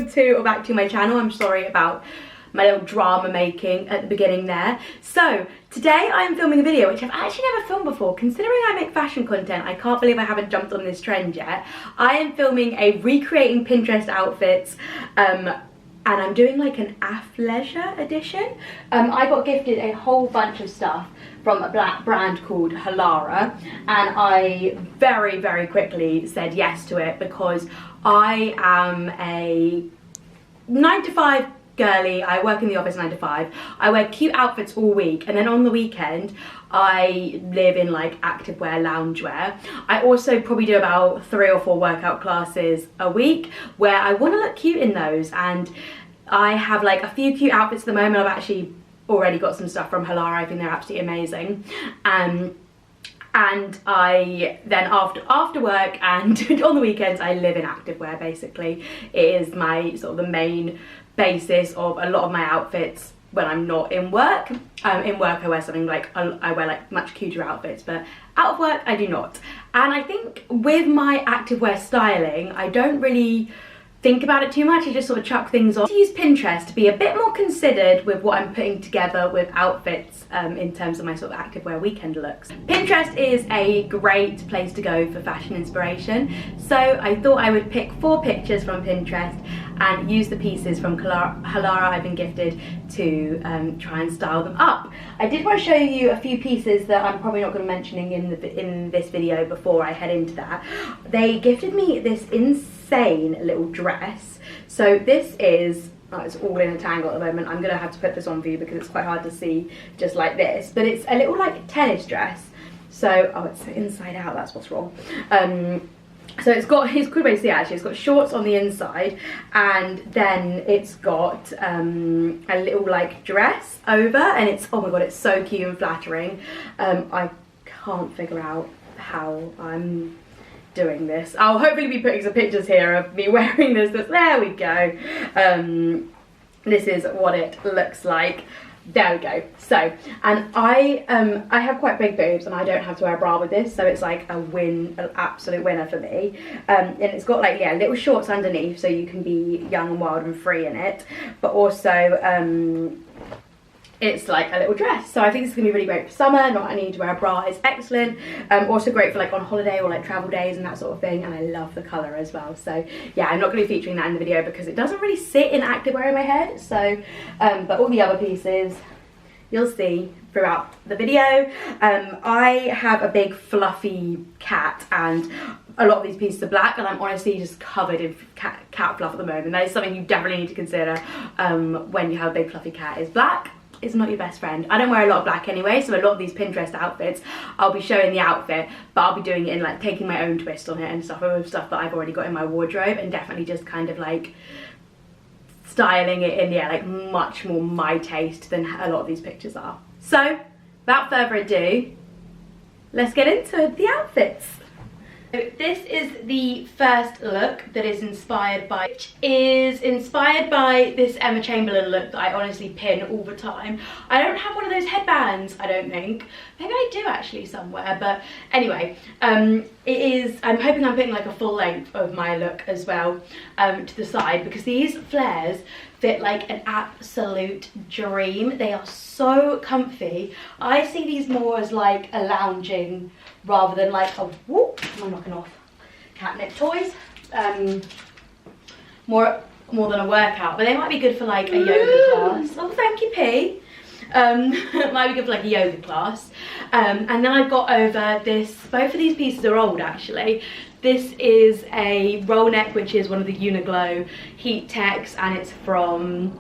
episode 2 of back to my channel. I'm sorry about my little drama making at the beginning there. So today I am filming a video which I've actually never filmed before. Considering I make fashion content, I can't believe I haven't jumped on this trend yet. I am filming a recreating Pinterest outfits, and I'm doing like an athleisure edition. I got gifted a whole bunch of stuff from a black brand called Halara, and I very quickly said yes to it because I am a 9 to 5 girly. I work in the office 9 to 5. I wear cute outfits all week, and then on the weekend I live in like activewear, loungewear. I also probably do about 3 or 4 workout classes a week where I want to look cute in those, and I have like a few cute outfits at the moment. I've actually already got some stuff from Halara. I think they're absolutely amazing. And I then after work and on the weekends I live in activewear. Basically it is my sort of the main basis of a lot of my outfits when I'm not in work. In work I wear something like, I wear like much cuter outfits, but out of work I do not. And I think with my activewear styling I don't really think about it too much. I just sort of chuck things on. I use Pinterest to be a bit more considered with what I'm putting together with outfits in terms of my sort of activewear weekend looks. Pinterest is a great place to go for fashion inspiration, so I thought I would pick 4 pictures from Pinterest and use the pieces from Halara I've been gifted to try and style them up. I did want to show you a few pieces that I'm probably not going to be mentioning in this video before I head into that. They gifted me this insane little dress. So this is, oh, it's all in a tangle at the moment. I'm gonna have to put this on for you because it's quite hard to see just like this, but it's a little like tennis dress. So, oh, it's inside out, that's what's wrong. So it's good way to see it actually. It's got shorts on the inside, and then it's got a little like dress over, and it's, oh my god, it's so cute and flattering. I can't figure out how I'm doing this. I'll hopefully be putting some pictures here of me wearing this. There we go. This is what it looks like. There we go. So, and I have quite big boobs and I don't have to wear a bra with this, so it's like an absolute winner for me. And it's got like, yeah, little shorts underneath so you can be young and wild and free in it, but also it's like a little dress. So I think this is gonna be really great for summer, not needing to wear a bra. It's excellent. Also great for like on holiday or like travel days and that sort of thing, and I love the colour as well. So yeah, I'm not gonna be featuring that in the video because it doesn't really sit in activewear in my head. So but all the other pieces you'll see throughout the video. I have a big fluffy cat, and a lot of these pieces are black, and I'm honestly just covered in cat fluff at the moment. That is something you definitely need to consider when you have a big fluffy cat, is black is not your best friend. I don't wear a lot of black anyway, so a lot of these Pinterest outfits I'll be showing the outfit, but I'll be doing it in like taking my own twist on it and stuff, with stuff that I've already got in my wardrobe, and definitely just kind of like styling it in, yeah, like much more my taste than a lot of these pictures are. So without further ado, let's get into the outfits. So this is the first look that is inspired by, this Emma Chamberlain look that I honestly pin all the time. I don't have one of those headbands, I don't think. Maybe I do actually somewhere, but anyway, I'm hoping I'm putting like a full length of my look as well to the side, because these flares fit like an absolute dream. They are so comfy. I see these more as like a lounging rather than like a, whoop, I'm knocking off catnip toys. More than a workout, but they might be good for like a yoga class. Oh, thank you, P. Might be good for like a yoga class. And then I've got over this, both of these pieces are old actually. This is a roll neck, which is one of the Uniqlo heat techs, and it's from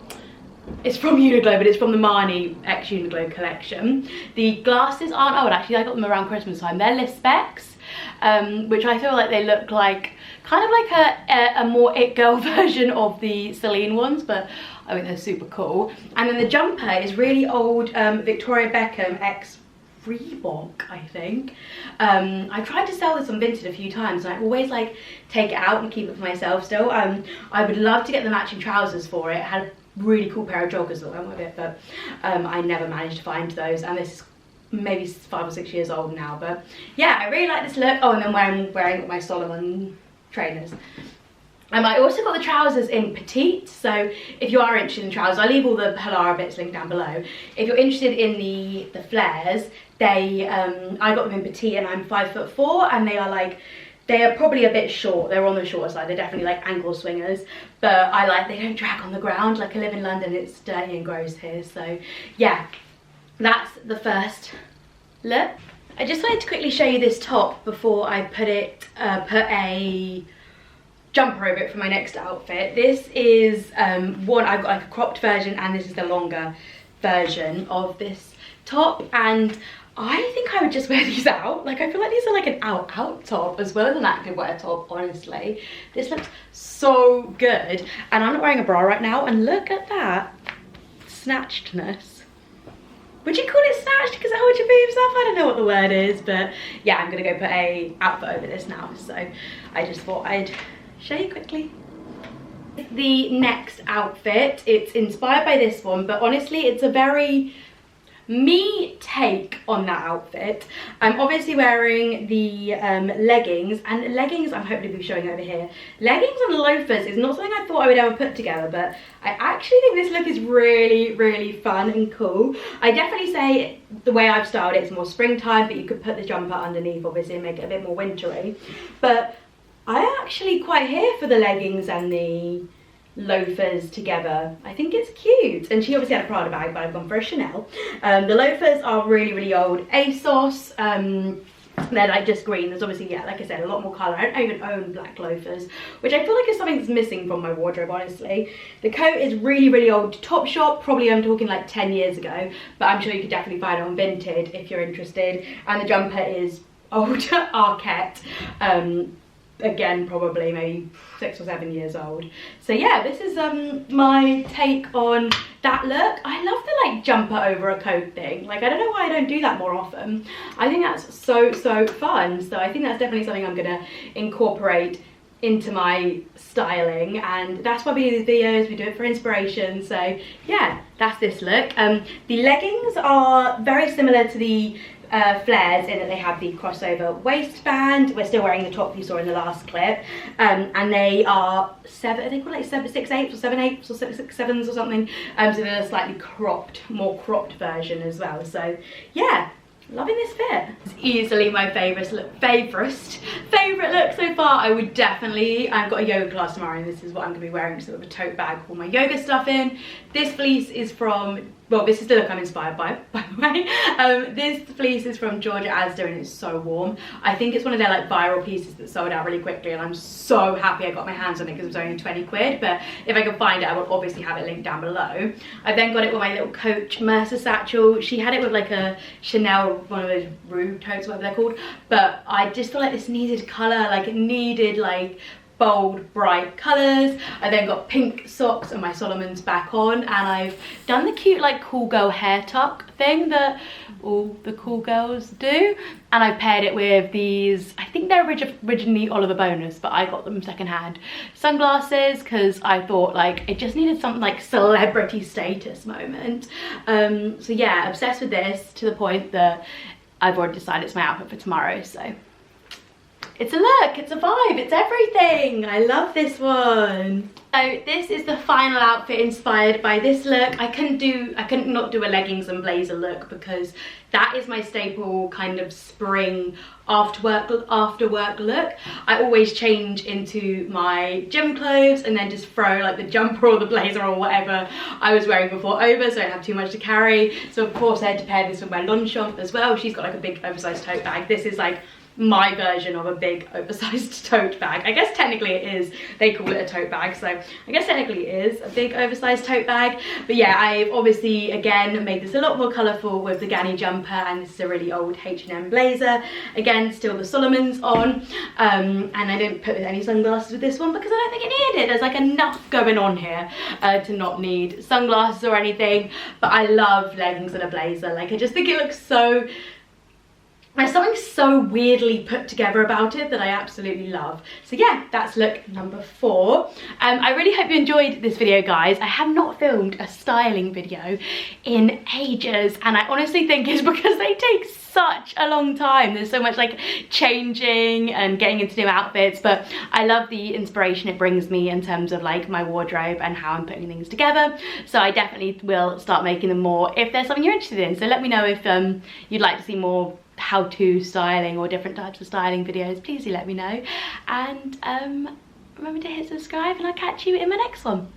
Uniqlo, but it's from the Marnie ex Uniqlo collection. The glasses aren't old actually, I got them around Christmas time. They're Liz Specs, which I feel like they look like kind of like a more it girl version of the Celine ones, but I think they're super cool. And then the jumper is really old Victoria Beckham ex Reebok, I think. I tried to sell this on Vinted a few times and I always like take it out and keep it for myself still. I would love to get the matching trousers for it. It had a really cool pair of joggers that went with it, but I never managed to find those, and this is maybe 5 or 6 years old now. But yeah, I really like this look. Oh, and then wearing my Solomon trainers. I also got the trousers in petite, so if you are interested in trousers, I'll leave all the Halara bits linked down below. If you're interested in the flares, I got them in petite, and I'm 5'4", and they are probably a bit short. They're on the shorter side. They're definitely like ankle swingers, but they don't drag on the ground. Like, I live in London, it's dirty and gross here, so yeah, that's the first look. I just wanted to quickly show you this top before I put a jumper over it for my next outfit. This is one, I've got like a cropped version, and this is the longer version of this top, and I think I would just wear these out. Like, I feel like these are like an out top as well as an activewear top, honestly. This looks so good, and I'm not wearing a bra right now, and look at that snatchedness. Would you call it snatched because it holds your boobs up? I don't know what the word is, but yeah, I'm gonna go put a outfit over this now, so I just thought I'd show you quickly. The next outfit, it's inspired by this one, but honestly it's a very me take on that outfit. I'm obviously wearing the leggings, and leggings I'm hoping to be showing over here. Leggings and loafers is not something I thought I would ever put together, but I actually think this look is really, really fun and cool. I definitely say the way I've styled it is more springtime, but you could put the jumper underneath obviously and make it a bit more wintry. But I actually quite here for the leggings and the loafers together. I think it's cute, and she obviously had a Prada bag, but I've gone for a Chanel. The loafers are really, really old ASOS. They're like just green. There's obviously, yeah, like I said, a lot more colour. I don't even own black loafers, which I feel like is something that's missing from my wardrobe, honestly. The coat is really, really old. Topshop, probably I'm talking like 10 years ago, but I'm sure you could definitely find it on Vinted if you're interested. And the jumper is old Arquette. Again, probably maybe 6 or 7 years old. So yeah, this is my take on that look. I love the like jumper over a coat thing. Like, I don't know why I don't do that more often. I think that's so fun. So I think that's definitely something I'm gonna incorporate into my styling, and that's why we do these videos. We do it for inspiration. So yeah, that's this look. The leggings are very similar to the flares in that they have the crossover waistband. We're still wearing the top you saw in the last clip, and they are are they called like 6/8 or 7/8 or 6/7 or something, so they're a slightly cropped, more cropped version as well. So yeah, loving this fit. It's easily my favourite look so far. I would definitely, I've got a yoga class tomorrow, and this is what I'm going to be wearing, sort of a tote bag with all my yoga stuff in. This fleece is from, well, this is the look I'm inspired by the way. This fleece is from Georgia Asda, and it's so warm. I think it's one of their like viral pieces that sold out really quickly, and I'm so happy I got my hands on it because it was only 20 quid, but if I can find it I will obviously have it linked down below. I then got it with my little Coach Mercer satchel. She had it with like a Chanel, one of those Rue totes, whatever they're called, but I just feel like this needed colour, like it needed like bold, bright colours. I then got pink socks and my Solomon's back on, and I've done the cute like cool girl hair tuck thing that all the cool girls do, and I paired it with these, I think they're originally Oliver Bonus, but I got them secondhand, sunglasses, because I thought like it just needed something like celebrity status moment. So yeah, obsessed with this to the point that I've already decided it's my outfit for tomorrow. So it's a look, it's a vibe, it's everything. I love this one. So this is the final outfit inspired by this look. I couldn't not do a leggings and blazer look because that is my staple kind of spring after work look. I always change into my gym clothes and then just throw like the jumper or the blazer or whatever I was wearing before over, so I don't have too much to carry. So of course I had to pair this with my Longchamp as well. She's got like a big oversized tote bag. This is like my version of a big oversized tote bag. I guess technically it is, they call it a tote bag, so I guess technically it is a big oversized tote bag. But yeah, I've obviously again made this a lot more colourful with the Ganni jumper, and this is a really old H&M blazer. Again, still the Solomon's on, and I didn't put any sunglasses with this one because I don't think it needed. There's like enough going on here to not need sunglasses or anything. But I love leggings and a blazer. Like, I just think it looks so There's something so weirdly put together about it that I absolutely love. So yeah, that's look number 4. I really hope you enjoyed this video, guys. I have not filmed a styling video in ages, and I honestly think it's because they take such a long time. There's so much like changing and getting into new outfits, but I love the inspiration it brings me in terms of like my wardrobe and how I'm putting things together. So I definitely will start making them more if there's something you're interested in. So let me know if you'd like to see more how-to styling or different types of styling videos. Please do let me know, and remember to hit subscribe, and I'll catch you in my next one.